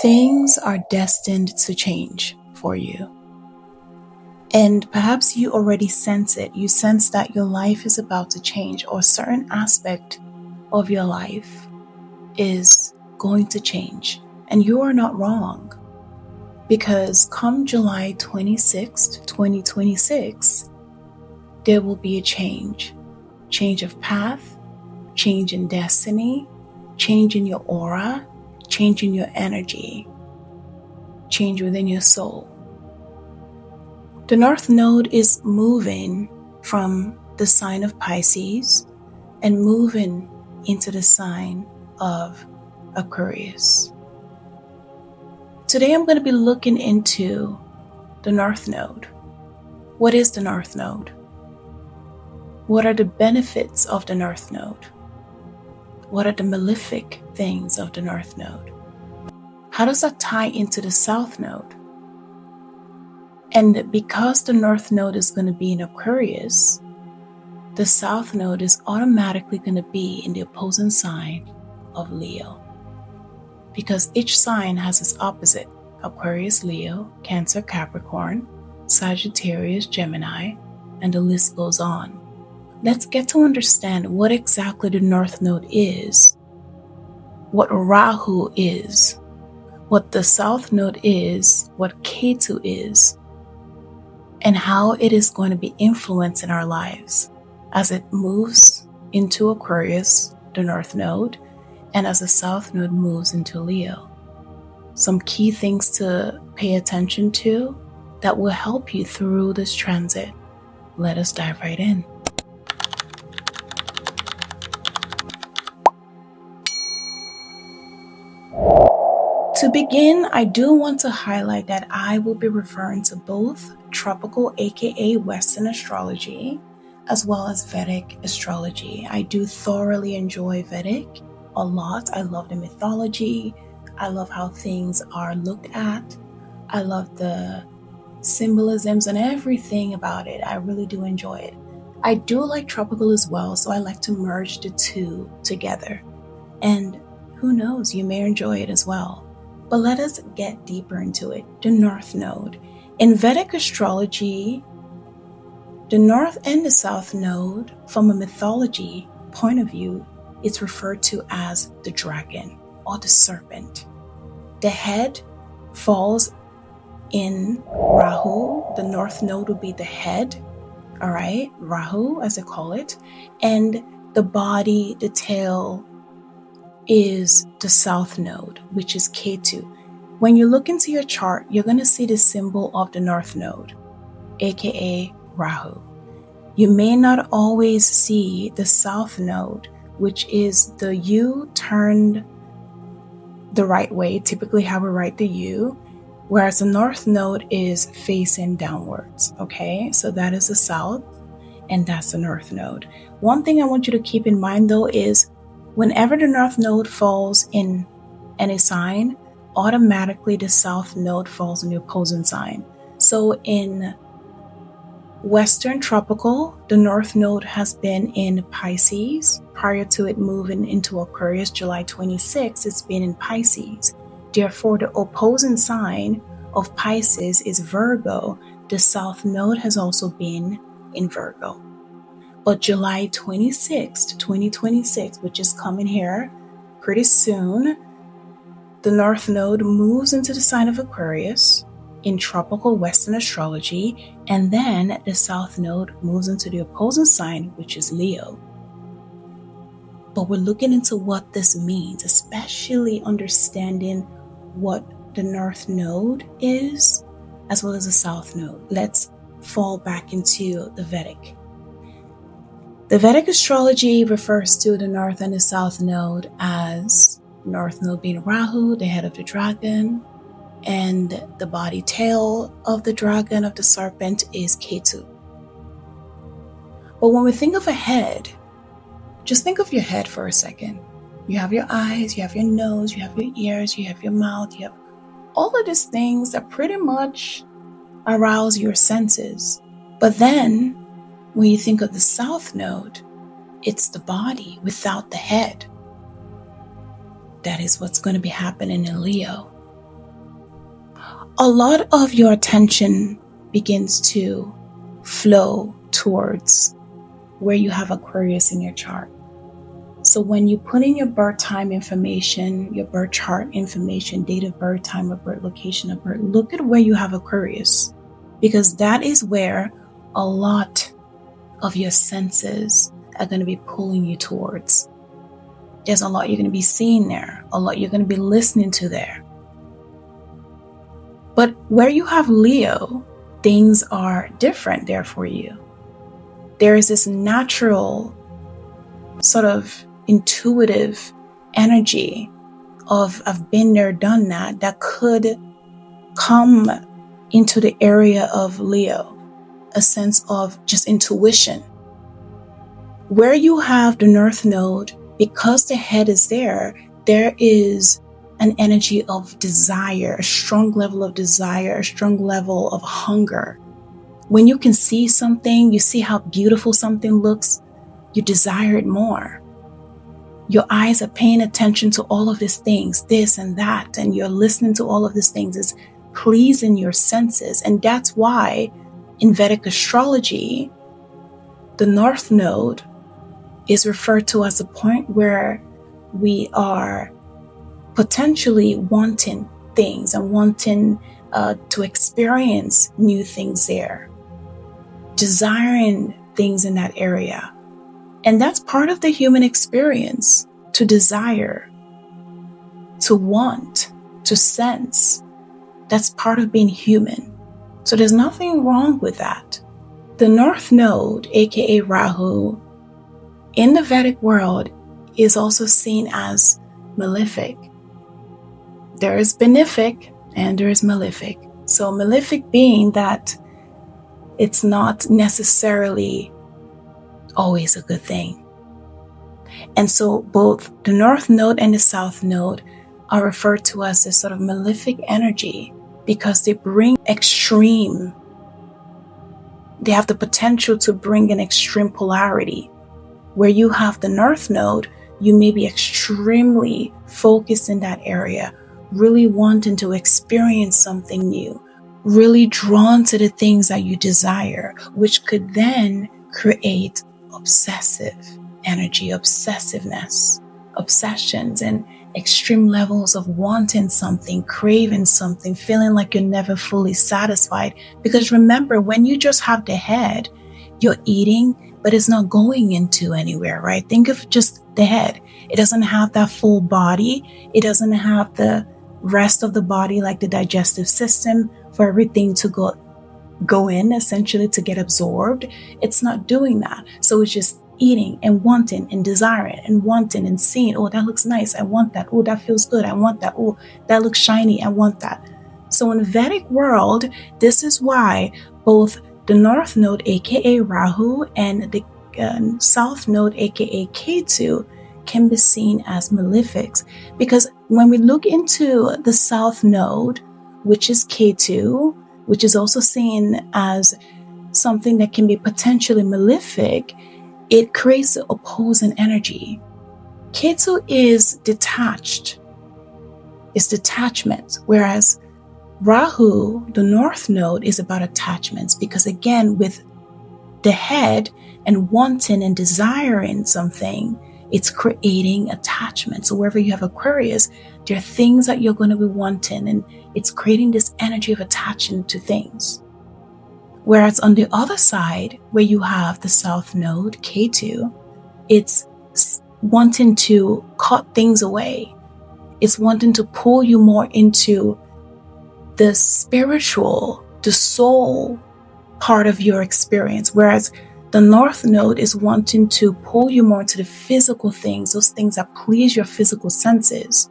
Things are destined to change for you. And perhaps you already sense it. You sense that your life is about to change, or a certain aspect of your life is going to change. And you are not wrong. Because come July 26th, 2026, there will be a change. Change of path, change in destiny, change in your aura, change in your energy, change within your soul. The North Node is moving from the sign of Pisces and moving into the sign of Aquarius. Today I'm going to be looking into the North Node. What is the North Node? What are the benefits of the North Node? What are the malefic things of the North Node? How does that tie into the South Node? And because the North Node is going to be in Aquarius, the South Node is automatically going to be in the opposing sign of Leo. Because each sign has its opposite: Aquarius, Leo, Cancer, Capricorn, Sagittarius, Gemini, and the list goes on. Let's get to understand what exactly the North Node is, what Rahu is, what the South Node is, what Ketu is, and how it is going to be influencing our lives as it moves into Aquarius, the North Node, and as the South Node moves into Leo. Some key things to pay attention to that will help you through this transit. Let us dive right in. To begin, I do want to highlight that I will be referring to both tropical, aka Western astrology, as well as Vedic astrology. I do thoroughly enjoy Vedic a lot. I love the mythology. I love how things are looked at. I love the symbolisms and everything about it. I really do enjoy it. I do like tropical as well, so I like to merge the two together. And who knows, you may enjoy it as well. But let us get deeper into it. The North Node. In Vedic astrology, the North and the South Node, from a mythology point of view, it's referred to as the dragon or the serpent. The head falls in Rahu. The North Node will be the head, all right, Rahu as they call it. And the body, the tail, is the South Node, which is Ketu. When you look into your chart, you're going to see the symbol of the North Node, aka Rahu. You may not always see the South Node, which is the U turned the right way, typically how we write the U, whereas the North Node is facing downwards, okay? So that is the South, and that's the North Node. One thing I want you to keep in mind, though, is whenever the North Node falls in any sign, automatically the South Node falls in the opposing sign. So in Western tropical, the North Node has been in Pisces. Prior to it moving into Aquarius, July 26, it's been in Pisces. Therefore, the opposing sign of Pisces is Virgo. The South Node has also been in Virgo. But July 26th, 2026, which is coming here pretty soon, the North Node moves into the sign of Aquarius in tropical Western astrology, and then the South Node moves into the opposing sign, which is Leo. But we're looking into what this means, especially understanding what the North Node is, as well as the South Node. Let's fall back into the Vedic. The Vedic astrology refers to the North and the South Node as North Node being Rahu, the head of the dragon, and the body tail of the dragon, of the serpent, is Ketu. But when we think of a head, just think of your head for a second. You have your eyes, you have your nose, you have your ears, you have your mouth, you have all of these things that pretty much arouse your senses. But then, when you think of the South Node, it's the body without the head. That is what's going to be happening in Leo. a lot of your attention begins to flow towards where you have Aquarius in your chart. So when you put in your birth time information, your birth chart information, date of birth, time of birth, location of birth, look at where you have Aquarius, because that is where a lot of your senses are going to be pulling you towards. There's a lot you're going to be seeing there, a lot you're going to be listening to there. But where you have Leo, things are different there for you. There is this natural sort of intuitive energy of I've been there, done that could come into the area of Leo, a sense of just intuition. Where you have the North Node, because the head is there is an energy of desire, a strong level of desire, a strong level of hunger. When you can see something, you see how beautiful something looks, you desire it more. Your eyes are paying attention to all of these things, this and that, and you're listening to all of these things. It's pleasing your senses. And that's why in Vedic astrology, the North Node is referred to as a point where we are potentially wanting things and wanting to experience new things there, desiring things in that area. And that's part of the human experience, to desire, to want, to sense. That's part of being human. So there's nothing wrong with that. The North Node, aka Rahu, in the Vedic world is also seen as malefic. There is benefic and there is malefic. So malefic being that it's not necessarily always a good thing. And so both the North Node and the South Node are referred to as this sort of malefic energy because they bring extreme. They have the potential to bring an extreme polarity. Where you have the North Node, you may be extremely focused in that area, really wanting to experience something new, really drawn to the things that you desire, which could then create obsessive energy, obsessiveness, obsessions, and extreme levels of wanting something, craving something, feeling like you're never fully satisfied. Because remember, when you just have the head, you're eating, but it's not going into anywhere, right? Think of just the head. It doesn't have that full body. It doesn't have the rest of the body, like the digestive system, for everything to go in, essentially, to get absorbed. It's not doing that. So it's just eating and wanting and desiring and wanting and seeing, oh, that looks nice, I want that. Oh, that feels good, I want that. Oh, that looks shiny, I want that. So in the Vedic world, this is why both the North Node, aka Rahu, and the South Node, aka Ketu, can be seen as malefics. Because when we look into the South Node, which is Ketu, which is also seen as something that can be potentially malefic, it creates the opposing energy. Ketu is detached. It's detachment, whereas Rahu, the North Node, is about attachments, because again, with the head and wanting and desiring something, it's creating attachment. So wherever you have Aquarius, there are things that you're going to be wanting, and it's creating this energy of attachment to things. Whereas on the other side, where you have the South Node, Ketu, it's wanting to cut things away. It's wanting to pull you more into the spiritual, the soul part of your experience. Whereas the North Node is wanting to pull you more into the physical things, those things that please your physical senses.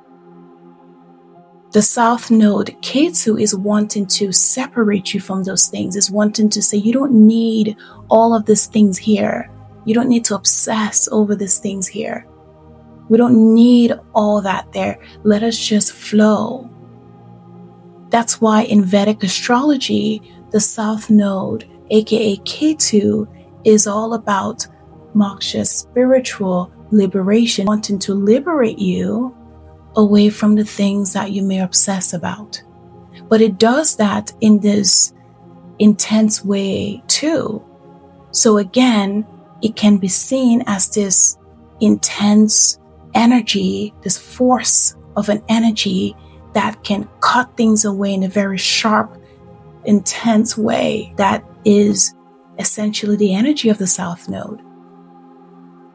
The South Node, Ketu, is wanting to separate you from those things, is wanting to say, you don't need all of these things here. You don't need to obsess over these things here. We don't need all that there. Let us just flow. That's why in Vedic astrology, the South Node, aka Ketu, is all about moksha, spiritual liberation, wanting to liberate you away from the things that you may obsess about. But it does that in this intense way too. So again, it can be seen as this intense energy, this force of an energy that can cut things away in a very sharp, intense way. That is essentially the energy of the South Node.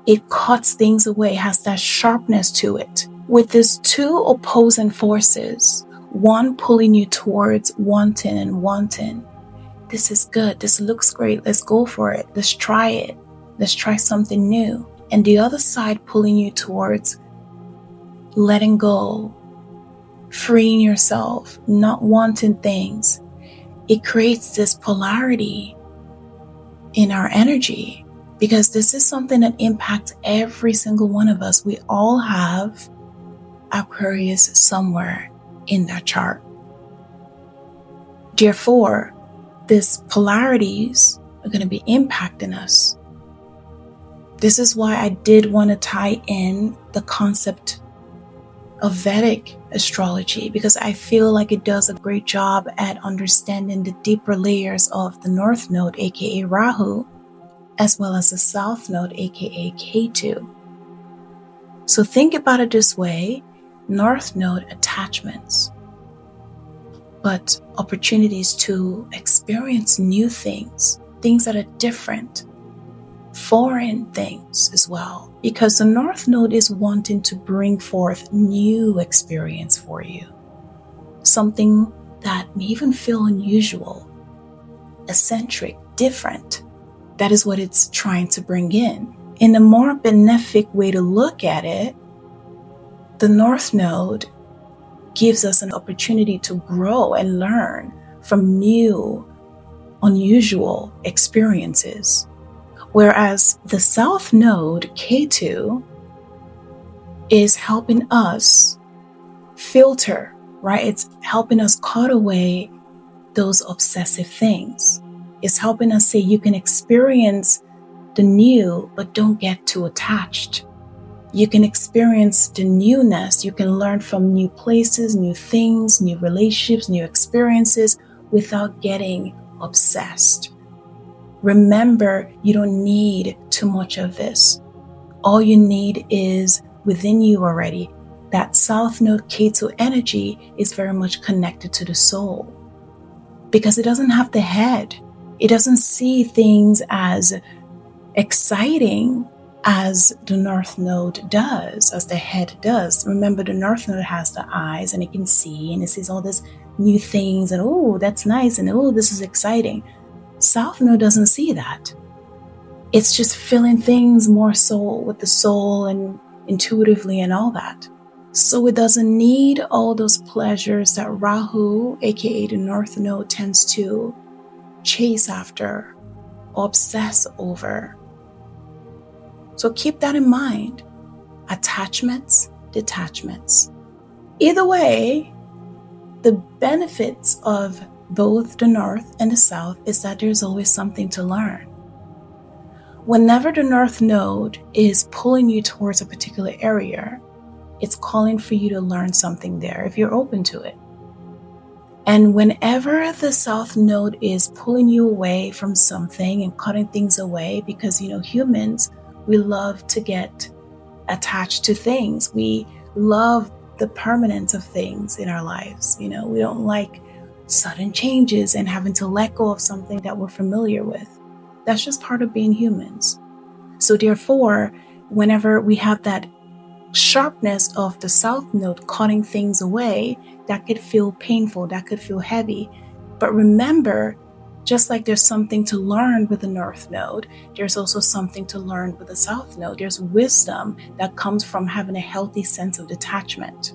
It cuts things away, has that sharpness to it. With these two opposing forces, one pulling you towards wanting and wanting. This is good. This looks great. Let's go for it. Let's try it. Let's try something new. And the other side pulling you towards letting go, freeing yourself, not wanting things. It creates this polarity in our energy, because this is something that impacts every single one of us. We all have Aquarius somewhere in that chart. Therefore, these polarities are going to be impacting us. This is why I did want to tie in the concept of Vedic astrology, because I feel like it does a great job at understanding the deeper layers of the North Node, aka Rahu, as well as the South Node, aka Ketu. So think about it this way: North Node, attachments, but opportunities to experience new things, things that are different, foreign things as well, because the North Node is wanting to bring forth new experience for you, something that may even feel unusual, eccentric, different. That is what it's trying to bring in. In a more benefic way to look at it, the North Node gives us an opportunity to grow and learn from new, unusual experiences. Whereas the South Node, Ketu, is helping us filter, right? It's helping us cut away those obsessive things. It's helping us say you can experience the new, but don't get too attached. You can experience the newness. You can learn from new places, new things, new relationships, new experiences without getting obsessed. Remember, you don't need too much of this. All you need is within you already. That South Node Ketu energy is very much connected to the soul, because it doesn't have the head. It doesn't see things as exciting as the North Node does, as the head does. Remember, the North Node has the eyes and it can see and it sees all these new things and, oh, that's nice, and oh, this is exciting. South Node doesn't see that. It's just filling things more so with the soul and intuitively and all that. So it doesn't need all those pleasures that Rahu, aka the North Node, tends to chase after or obsess over. So keep that in mind. Attachments, detachments. Either way, the benefits of both the North and the South is that there's always something to learn. Whenever the North Node is pulling you towards a particular area, it's calling for you to learn something there if you're open to it. And whenever the South Node is pulling you away from something and cutting things away, because, humans, we love to get attached to things. We love the permanence of things in our lives. We don't like sudden changes and having to let go of something that we're familiar with. That's just part of being humans. So therefore, whenever we have that sharpness of the South Node cutting things away, that could feel painful, that could feel heavy. But remember, just like there's something to learn with the North Node, there's also something to learn with the South Node. There's wisdom that comes from having a healthy sense of detachment.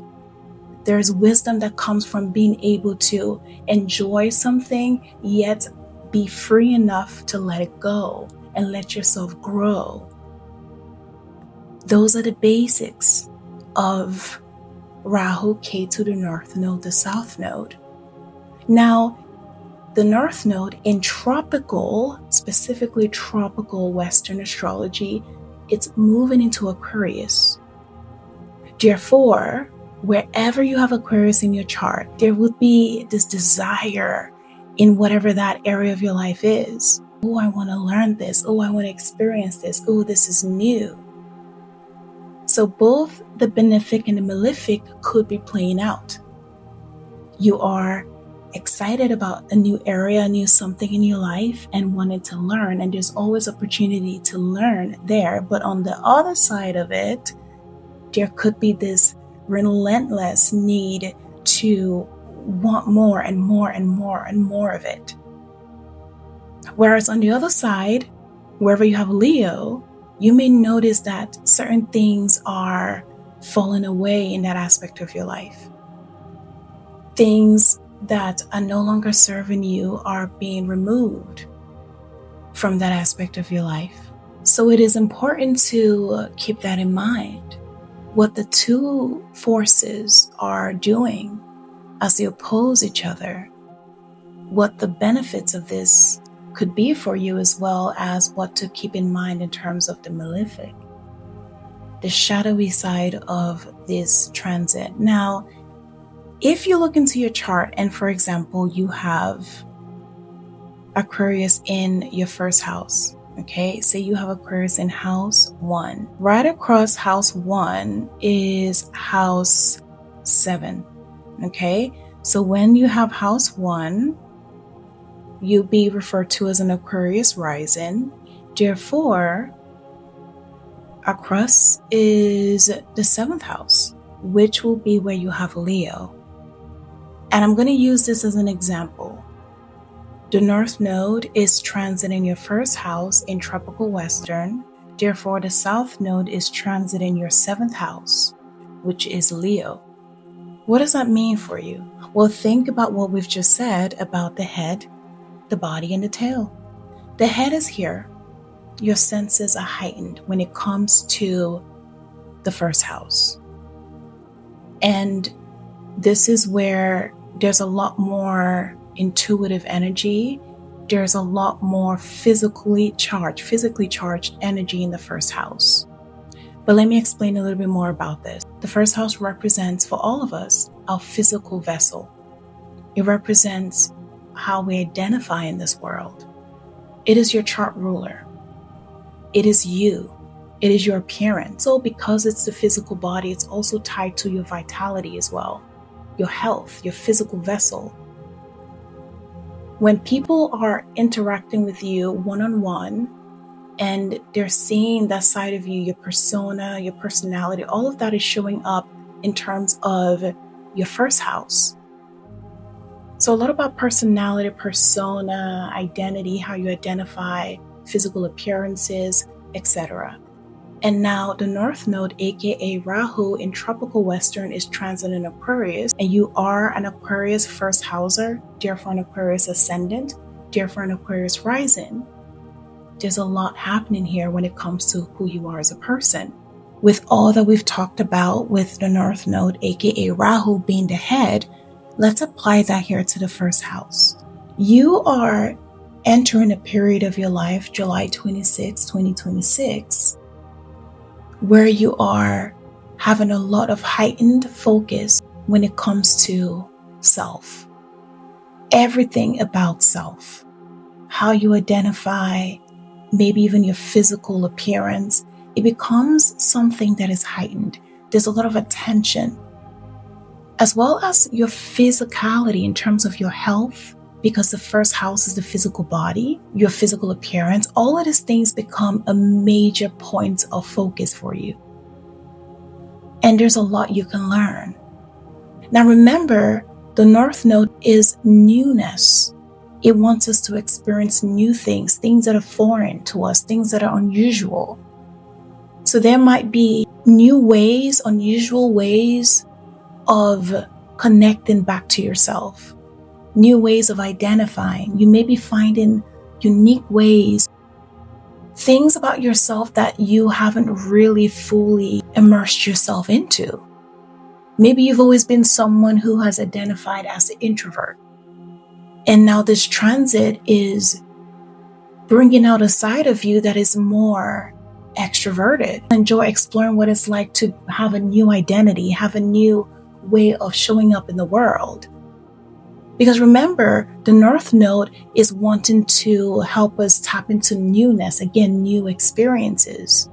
There's wisdom that comes from being able to enjoy something, yet be free enough to let it go and let yourself grow. Those are the basics of Rahu, Ketu, the North Node, the South Node. Now, the North Node in tropical, specifically tropical Western astrology, it's moving into Aquarius. Therefore, Wherever you have Aquarius in your chart, there would be this desire in whatever that area of your life is. Oh, I want to learn this. Oh, I want to experience this. Oh, this is new. So both the benefic and the malefic could be playing out. You are excited about a new area, a new something in your life, and wanted to learn, and there's always opportunity to learn there. But on the other side of it, there could be this relentless need to want more and more and more and more of it. Whereas on the other side, wherever you have Leo, you may notice that certain things are falling away in that aspect of your life. Things that are no longer serving you are being removed from that aspect of your life. So it is important to keep that in mind. What the two forces are doing as they oppose each other, what the benefits of this could be for you, as well as what to keep in mind in terms of the malefic, the shadowy side of this transit. Now, if you look into your chart and, for example, you have Aquarius in your first house, okay, say you have Aquarius in house 1. Right across house 1 is house 7, okay? So when you have house 1, you'll be referred to as an Aquarius rising. Therefore, across is the 7th house, which will be where you have Leo. And I'm going to use this as an example. The North Node is transiting your first house in tropical Western. Therefore, the South Node is transiting your 7th house, which is Leo. What does that mean for you? Well, think about what we've just said about the head, the body, and the tail. The head is here. Your senses are heightened when it comes to the first house. And this is where there's a lot more intuitive energy. There's a lot more physically charged energy in the first house. But let me explain a little bit more about this. The first house represents, for all of us, our physical vessel. It represents how we identify in this world. It is your chart ruler. It is you. It is your appearance. So because it's the physical body, it's also tied to your vitality as well, your health, your physical vessel. When people are interacting with you one-on-one and they're seeing that side of you, your persona, your personality, all of that is showing up in terms of your first house. So a lot about personality, persona, identity, how you identify, physical appearances, etc. And now the North Node, aka Rahu in tropical Western, is transiting Aquarius, and you are an Aquarius first houser, therefore an Aquarius ascendant, therefore an Aquarius rising. There's a lot happening here when it comes to who you are as a person. With all that we've talked about with the North Node, aka Rahu being the head, let's apply that here to the first house. You are entering a period of your life, July 26, 2026, where you are having a lot of heightened focus when it comes to self. Everything about self. How you identify, maybe even your physical appearance, it becomes something that is heightened. There's a lot of attention, as well as your physicality in terms of your health, because the first house is the physical body, your physical appearance. All of these things become a major point of focus for you. And there's a lot you can learn. Now remember, the North Node is newness. It wants us to experience new things, things that are foreign to us, things that are unusual. So there might be new ways, unusual ways of connecting back to yourself. New ways of identifying. You may be finding unique ways, things about yourself that you haven't really fully immersed yourself into. Maybe you've always been someone who has identified as an introvert. And now this transit is bringing out a side of you that is more extroverted. Enjoy exploring what it's like to have a new identity, have a new way of showing up in the world. Because remember, the North Node is wanting to help us tap into newness, again, new experiences.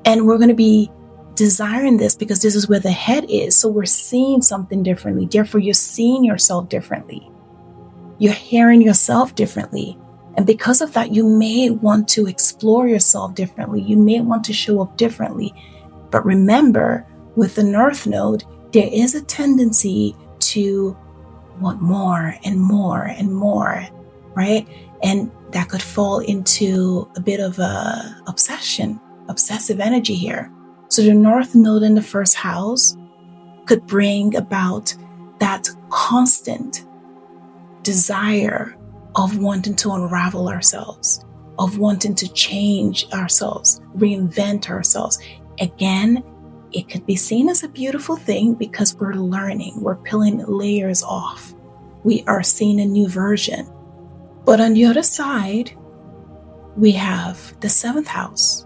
And we're going to be desiring this because this is where the head is. So we're seeing something differently. Therefore, you're seeing yourself differently. You're hearing yourself differently. And because of that, you may want to explore yourself differently. You may want to show up differently. But remember, with the North Node, there is a tendency to want more and more and more, right? And that could fall into a bit of a obsessive energy here. So the North Node in the first house could bring about that constant desire of wanting to unravel ourselves, of wanting to change ourselves, reinvent ourselves. Again, it could be seen as a beautiful thing because we're learning, we're peeling layers off. We are seeing a new version. But on the other side, we have the 7th house,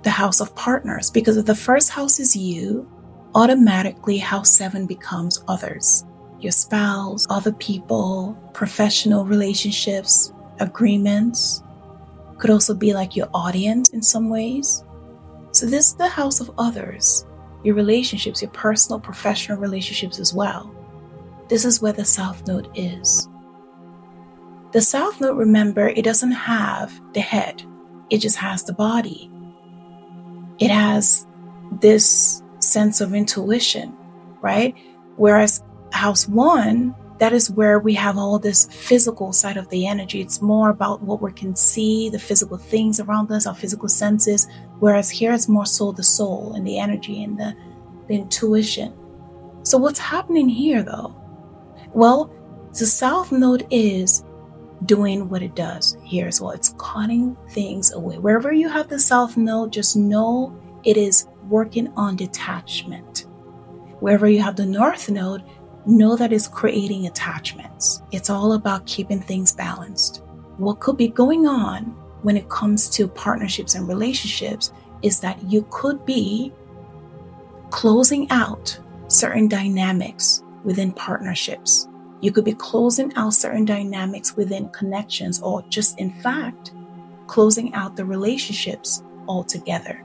the house of partners. Because if the first house is you, automatically house 7 becomes others. Your spouse, other people, professional relationships, agreements. Could also be like your audience in some ways. So this is the house of others, your relationships, your personal, professional relationships as well. This is where the South Node is. The South Node, remember, it doesn't have the head. It just has the body. It has this sense of intuition, right? Whereas house 1, that is where we have all this physical side of the energy. It's more about what we can see, the physical things around us, our physical senses. Whereas here it's more so the soul and the energy and the intuition. So what's happening here though? Well, the South Node is doing what it does here as well. It's cutting things away. Wherever you have the South Node, just know it is working on detachment. Wherever you have the North Node, know that it's creating attachments. It's all about keeping things balanced. What could be going on when it comes to partnerships and relationships is that you could be closing out certain dynamics within partnerships. You could be closing out certain dynamics within connections, or just in fact, closing out the relationships altogether.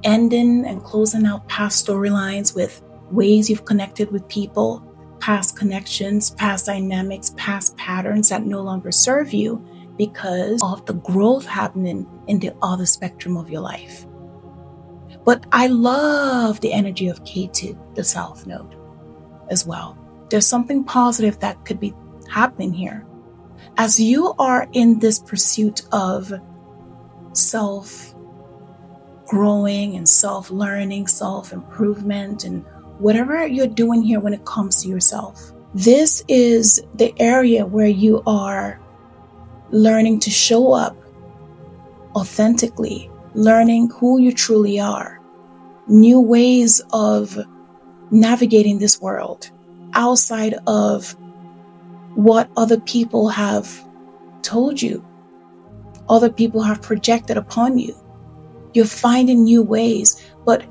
Ending and closing out past storylines with ways you've connected with people, past connections, past dynamics, past patterns that no longer serve you because of the growth happening in the other spectrum of your life. But I love the energy of K2, the South Node, as well. There's something positive that could be happening here. As you are in this pursuit of self-growing and self-learning, self-improvement, and whatever you're doing here when it comes to yourself, this is the area where you are learning to show up authentically, learning who you truly are, new ways of navigating this world outside of what other people have told you, other people have projected upon you. You're finding new ways, but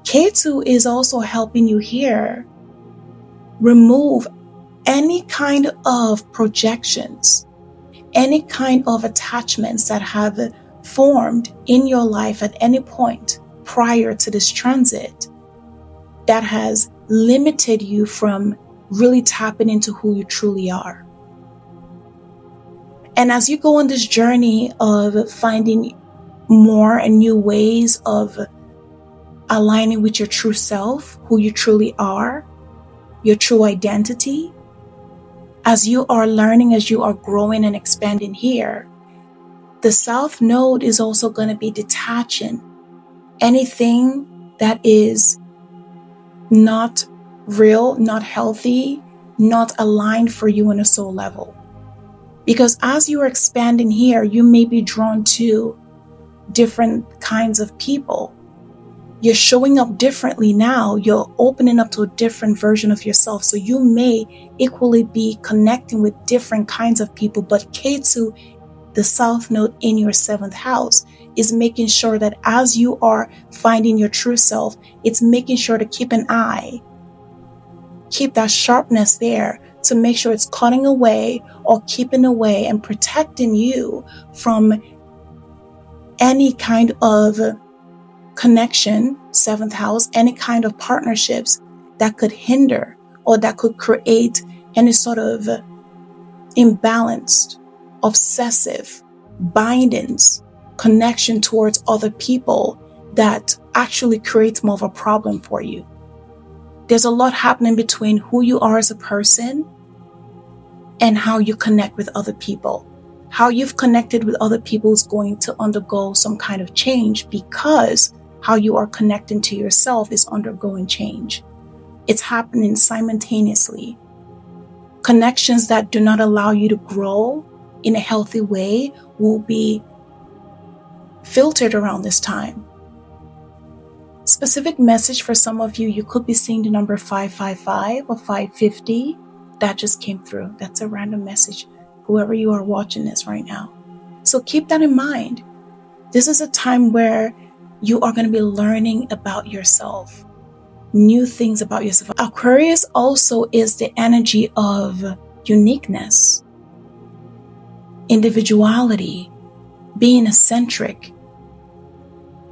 K2 is also helping you here remove any kind of projections, any kind of attachments that have formed in your life at any point prior to this transit that has limited you from really tapping into who you truly are. And as you go on this journey of finding more and new ways of aligning with your true self, who you truly are, your true identity, as you are learning, as you are growing and expanding here, the South Node is also going to be detaching anything that is not real, not healthy, not aligned for you on a soul level. Because as you are expanding here, you may be drawn to different kinds of people. You're showing up differently now. You're opening up to a different version of yourself. So you may equally be connecting with different kinds of people. But K2, the South Node in your 7th house, is making sure that as you are finding your true self, it's making sure to keep an eye, keep that sharpness there to make sure it's cutting away or keeping away and protecting you from any kind of connection, seventh house, any kind of partnerships that could hinder or that could create any sort of imbalanced, obsessive bindings, connection towards other people that actually creates more of a problem for you. There's a lot happening between who you are as a person and how you connect with other people. How you've connected with other people is going to undergo some kind of change because how you are connecting to yourself is undergoing change. It's happening simultaneously. Connections that do not allow you to grow in a healthy way will be filtered around this time. Specific message for some of you, you could be seeing the number 555 or 550. That just came through. That's a random message, whoever you are watching this right now. So keep that in mind. This is a time where you are going to be learning about yourself, new things about yourself. Aquarius also is the energy of uniqueness, individuality, being eccentric.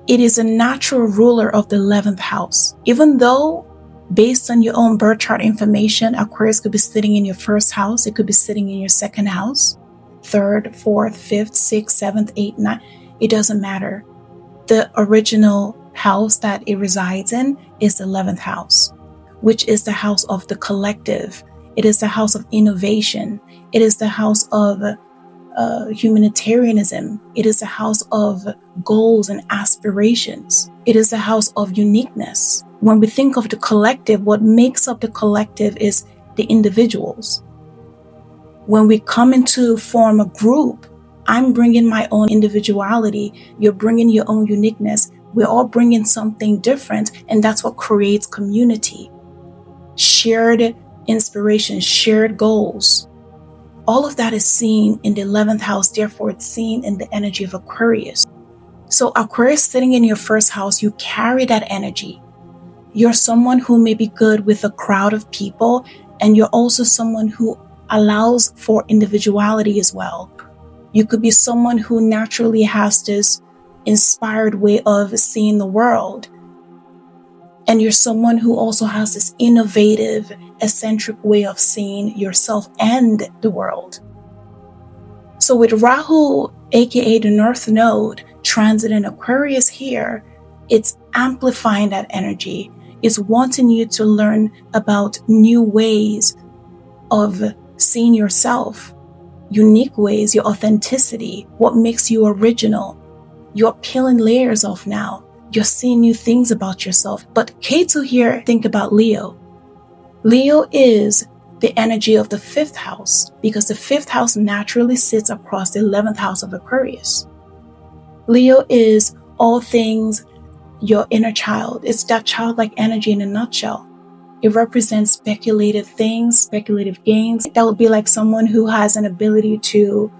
It is a natural ruler of the 11th house. Even though based on your own birth chart information, Aquarius could be sitting in your first house, it could be sitting in your second house, third, fourth, fifth, sixth, seventh, eighth, ninth. It doesn't matter. The original house that it resides in is the 11th house, which is the house of the collective. It is the house of innovation. It is the house of humanitarianism. It is the house of goals and aspirations. It is the house of uniqueness. When we think of the collective, what makes up the collective is the individuals. When we come into form a group, I'm bringing my own individuality. You're bringing your own uniqueness. We're all bringing something different, and that's what creates community. Shared inspiration, shared goals. All of that is seen in the 11th house, therefore it's seen in the energy of Aquarius. So Aquarius sitting in your first house, you carry that energy. You're someone who may be good with a crowd of people, and you're also someone who allows for individuality as well. You could be someone who naturally has this inspired way of seeing the world. And you're someone who also has this innovative, eccentric way of seeing yourself and the world. So with Rahu, aka the North Node, transit in Aquarius here, it's amplifying that energy. It's wanting you to learn about new ways of seeing yourself, unique ways, your authenticity, what makes you original. You're peeling layers off now. You're seeing new things about yourself. But Ketu here, think about Leo. Leo is the energy of the 5th house because the 5th house naturally sits across the 11th house of Aquarius. Leo is all things your inner child. It's that childlike energy in a nutshell. It represents speculative things, speculative gains. That would be like someone who has an ability to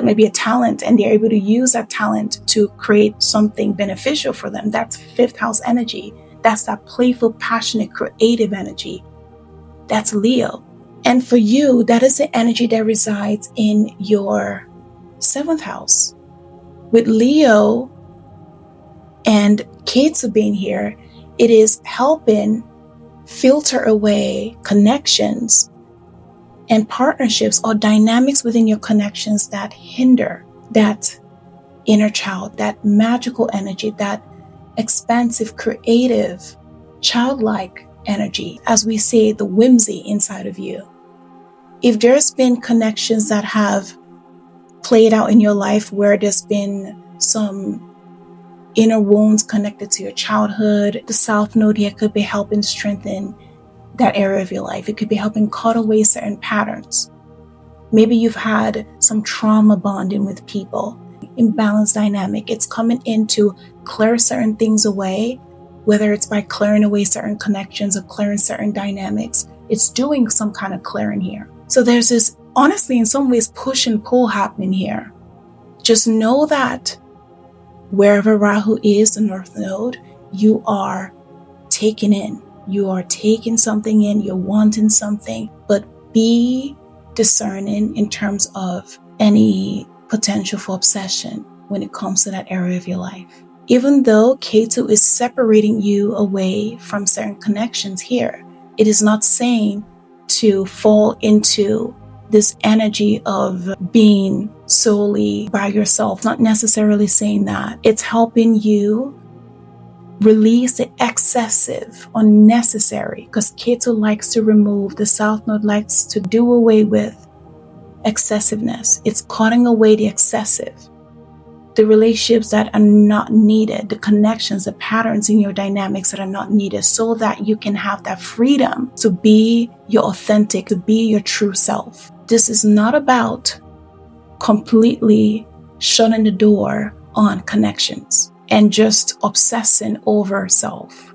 maybe a talent, and they're able to use that talent to create something beneficial for them. That's 5th house energy. That's that playful, passionate, creative energy. That's Leo. And for you, that is the energy that resides in your 7th house. With Leo and Ketu being here, it is helping filter away connections and partnerships or dynamics within your connections that hinder that inner child, that magical energy, that expansive, creative, childlike energy, as we say, the whimsy inside of you. If there's been connections that have played out in your life where there's been some inner wounds connected to your childhood, the South Node here could be helping strengthen that area of your life. It could be helping cut away certain patterns. Maybe you've had some trauma bonding with people, imbalanced dynamic. It's coming in to clear certain things away, whether it's by clearing away certain connections or clearing certain dynamics. It's doing some kind of clearing here. So there's this, honestly, in some ways, push and pull happening here. Just know that Wherever Rahu is, the North Node, you are taking in. You are taking something in, you're wanting something, but be discerning in terms of any potential for obsession when it comes to that area of your life. Even though Ketu is separating you away from certain connections here, it is not saying to fall into this energy of being solely by yourself. Not necessarily saying that. It's helping you release the excessive, unnecessary, because Ketu likes to remove, the South Node likes to do away with excessiveness. It's cutting away the excessive, the relationships that are not needed, the connections, the patterns in your dynamics that are not needed, so that you can have that freedom to be your authentic, to be your true self. This is not about completely shutting the door on connections and just obsessing over self.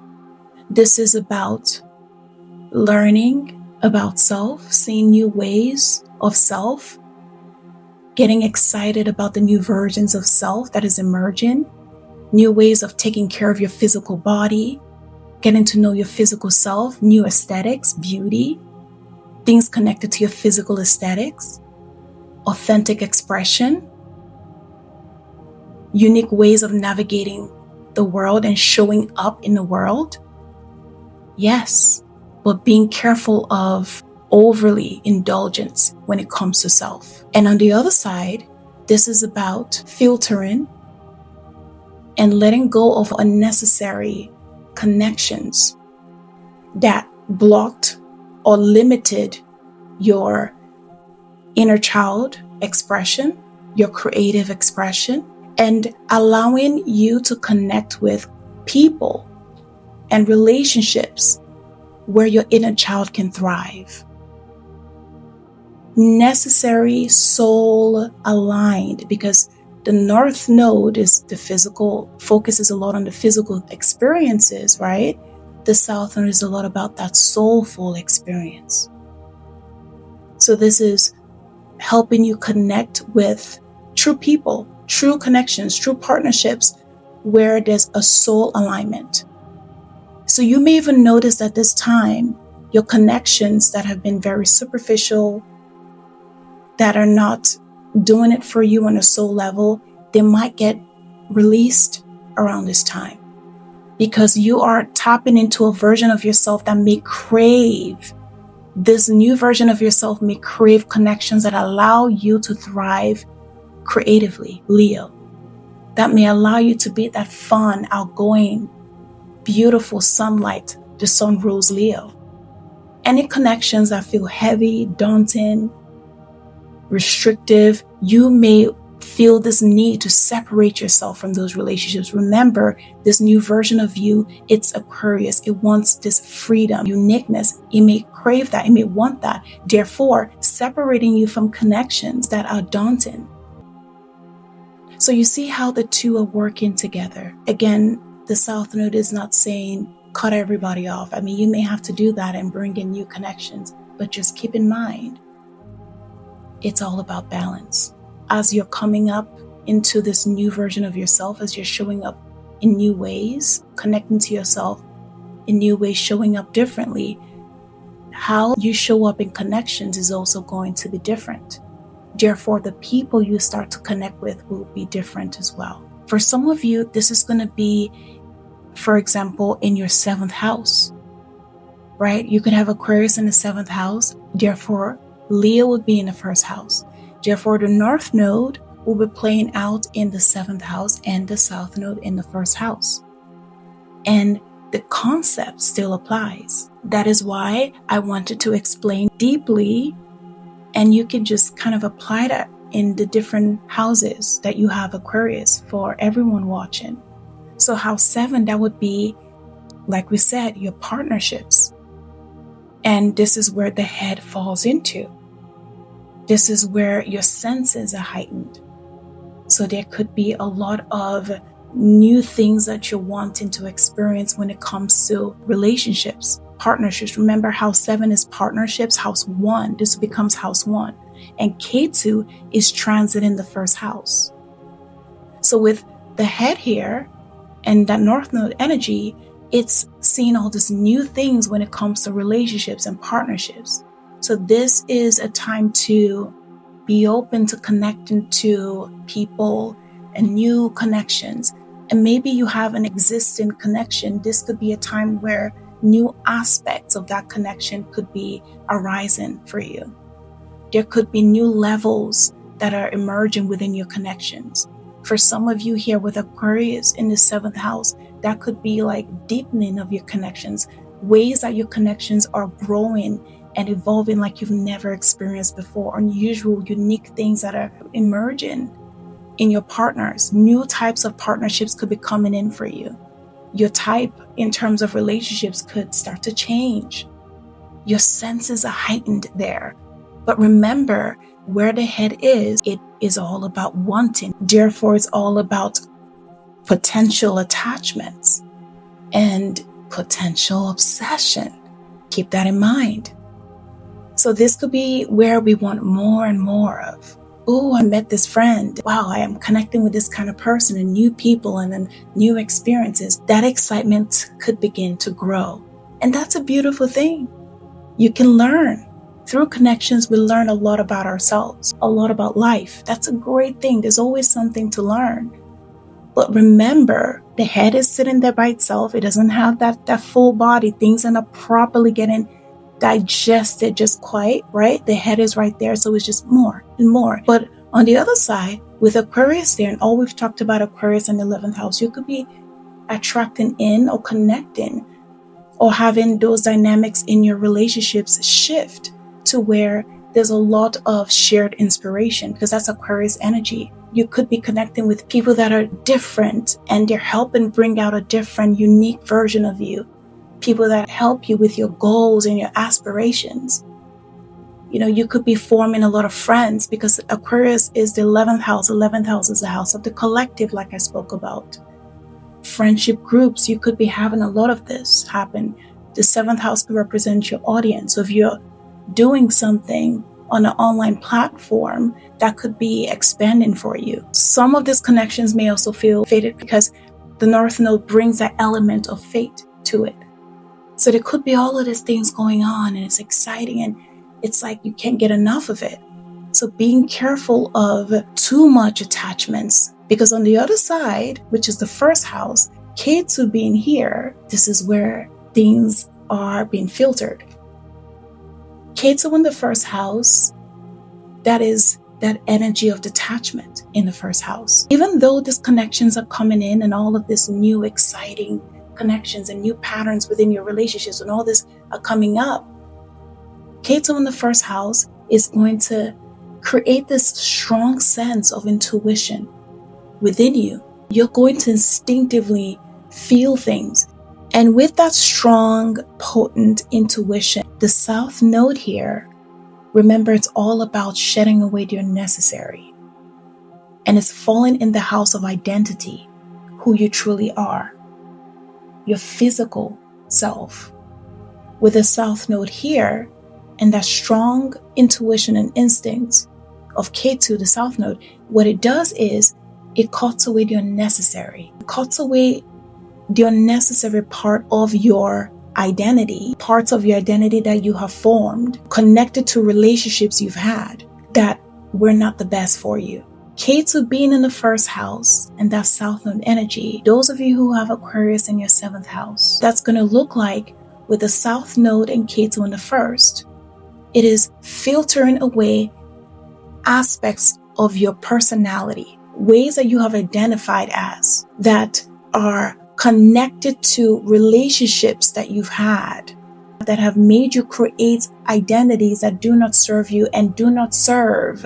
This is about learning about self, seeing new ways of self, getting excited about the new versions of self that is emerging, new ways of taking care of your physical body, getting to know your physical self, new aesthetics, beauty, things connected to your physical aesthetics, authentic expression, unique ways of navigating the world and showing up in the world. Yes, but being careful of overly indulgence when it comes to self. And on the other side, this is about filtering and letting go of unnecessary connections that blocked or limited your inner child expression, your creative expression, and allowing you to connect with people and relationships where your inner child can thrive. Necessary, soul aligned, because the North Node is the physical, focuses a lot on the physical experiences, right? The South Node is a lot about that soulful experience. So this is helping you connect with true people, true connections, true partnerships where there's a soul alignment. So you may even notice at this time, your connections that have been very superficial, that are not doing it for you on a soul level, they might get released around this time, because you are tapping into a version of yourself that may crave, this new version of yourself may crave connections that allow you to thrive creatively, Leo. That may allow you to be that fun, outgoing, beautiful sunlight, the sun rules Leo. Any connections that feel heavy, daunting, restrictive, you may feel this need to separate yourself from those relationships. Remember, this new version of you, it's Aquarius. It wants this freedom, uniqueness. It may crave that. It may want that. Therefore, separating you from connections that are daunting. So you see how the two are working together. Again, the South Node is not saying cut everybody off. I mean, you may have to do that and bring in new connections, but just keep in mind, it's all about balance. As you're coming up into this new version of yourself, as you're showing up in new ways, connecting to yourself in new ways, showing up differently, how you show up in connections is also going to be different. Therefore, the people you start to connect with will be different as well. For some of you, this is going to be, for example, in your 7th house, right? You could have Aquarius in the 7th house. Therefore, Leo would be in the 1st house. Therefore, the North Node will be playing out in the 7th house and the South Node in the 1st house. And the concept still applies. That is why I wanted to explain deeply, and you can just kind of apply that in the different houses that you have Aquarius for everyone watching. So house 7, that would be, like we said, your partnerships. And this is where the head falls into. This is where your senses are heightened. So there could be a lot of new things that you're wanting to experience when it comes to relationships, partnerships. Remember, house 7 is partnerships. House 1, this becomes house 1. And Ketu is transiting the 1st house. So with the head here and that North Node energy, it's seeing all these new things when it comes to relationships and partnerships. So this is a time to be open to connecting to people and new connections. And maybe you have an existing connection. This could be a time where new aspects of that connection could be arising for you. There could be new levels that are emerging within your connections. For some of you here with Aquarius in the 7th house, that could be like deepening of your connections, ways that your connections are growing and evolving like you've never experienced before, unusual, unique things that are emerging in your partners. New types of partnerships could be coming in for you. Your type in terms of relationships could start to change. Your senses are heightened there. But remember, where the head is, it is all about wanting. Therefore, it's all about potential attachments and potential obsession. Keep that in mind. So this could be where we want more and more of. Oh, I met this friend. Wow, I am connecting with this kind of person and new people and then new experiences. That excitement could begin to grow. And that's a beautiful thing. You can learn. Through connections, we learn a lot about ourselves, a lot about life. That's a great thing. There's always something to learn. But remember, the head is sitting there by itself. It doesn't have that full body. Things are not properly getting digested just quite, right? The head is right there. So it's just more and more. But on the other side, with Aquarius there, and all we've talked about Aquarius in the 11th house, you could be attracting in or connecting or having those dynamics in your relationships shift to where there's a lot of shared inspiration, because that's Aquarius energy. You could be connecting with people that are different and they're helping bring out a different, unique version of you. People that help you with your goals and your aspirations. You know, you could be forming a lot of friends because Aquarius is the 11th house. 11th house is the house of the collective, like I spoke about. Friendship groups, you could be having a lot of this happen. The 7th house could represent your audience. So if you're doing something on an online platform, that could be expanding for you. Some of these connections may also feel fated because the North Node brings that element of fate to it. So there could be all of these things going on and it's exciting and it's like you can't get enough of it. So being careful of too much attachments, because on the other side, which is the 1st house, Ketu being here, this is where things are being filtered. Ketu in the 1st house, that is that energy of detachment in the 1st house. Even though these connections are coming in and all of this new exciting connections and new patterns within your relationships and all this are coming up, Ketu in the 1st house is going to create this strong sense of intuition within you. You're going to instinctively feel things. And with that strong, potent intuition, the South Node here, remember, it's all about shedding away the unnecessary. And it's falling in the house of identity, who you truly are, your physical self. With the South Node here, and that strong intuition and instincts of Ketu, the South Node, what it does is it cuts away the unnecessary. It cuts away the unnecessary part of your identity, parts of your identity that you have formed, connected to relationships you've had that were not the best for you. Ketu being in the 1st house and that South Node energy, those of you who have Aquarius in your 7th house, that's going to look like with the South Node and Ketu in the 1st, it is filtering away aspects of your personality, ways that you have identified as that are connected to relationships that you've had that have made you create identities that do not serve you and do not serve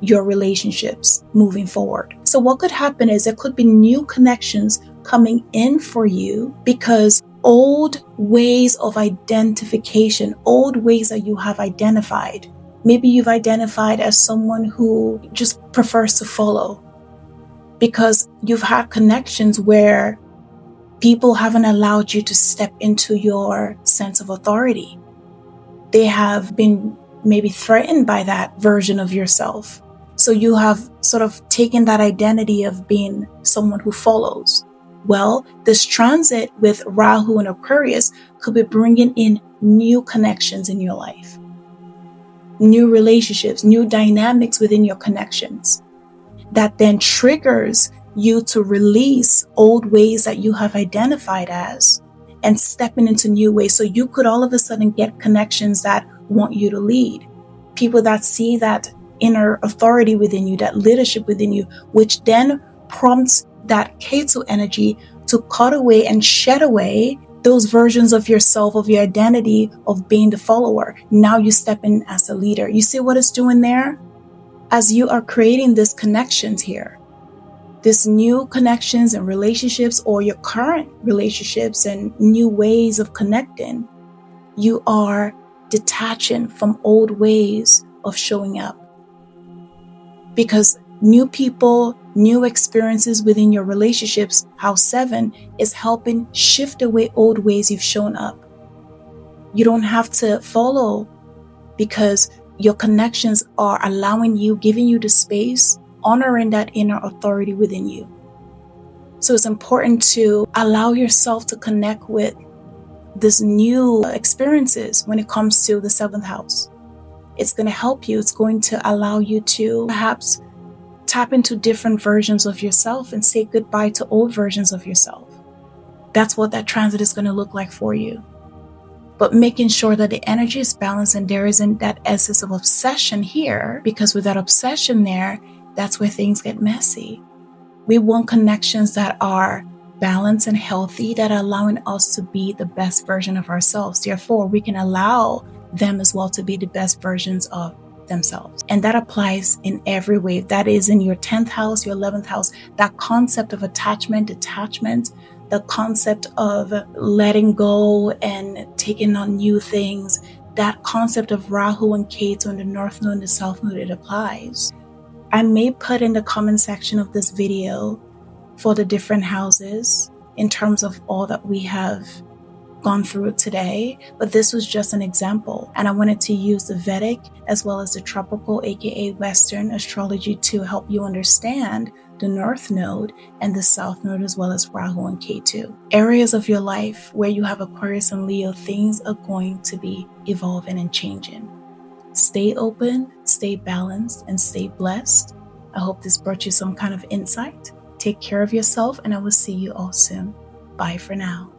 your relationships moving forward. So what could happen is there could be new connections coming in for you because old ways of identification, old ways that you have identified. Maybe you've identified as someone who just prefers to follow because you've had connections where people haven't allowed you to step into your sense of authority. They have been maybe threatened by that version of yourself. So you have sort of taken that identity of being someone who follows. Well, this transit with Rahu and Aquarius could be bringing in new connections in your life, new relationships, new dynamics within your connections that then triggers you to release old ways that you have identified as and stepping into new ways. So you could all of a sudden get connections that want you to lead, people that see that inner authority within you, that leadership within you, which then prompts that Ketu energy to cut away and shed away those versions of yourself, of your identity, of being the follower. Now you step in as a leader. You see what it's doing there? As you are creating these connections here, these new connections and relationships, or your current relationships and new ways of connecting, you are detaching from old ways of showing up. Because new people, new experiences within your relationships, House 7 is helping shift away old ways you've shown up. You don't have to follow because your connections are allowing you, giving you the space, honoring that inner authority within you. So it's important to allow yourself to connect with these new experiences when it comes to the 7th house. It's going to help you. It's going to allow you to perhaps tap into different versions of yourself and say goodbye to old versions of yourself. That's what that transit is going to look like for you. But making sure that the energy is balanced and there isn't that essence of obsession here, because with that obsession there, that's where things get messy. We want connections that are balanced and healthy, that are allowing us to be the best version of ourselves. Therefore, we can allow them as well to be the best versions of themselves. And that applies in every way. That is in your 10th house, your 11th house, that concept of attachment, detachment, the concept of letting go and taking on new things, that concept of Rahu and Ketu and the North Node and the South Node, it applies. I may put in the comment section of this video for the different houses in terms of all that we have gone through today, but this was just an example, and I wanted to use the Vedic as well as the tropical, aka Western astrology, to help you understand the North Node and the South Node, as well as Rahu and Ketu. Areas of your life where you have Aquarius and Leo, things are going to be evolving and changing. Stay open, stay balanced, and stay blessed. I hope this brought you some kind of insight. Take care of yourself, and I will see you all soon. Bye for now.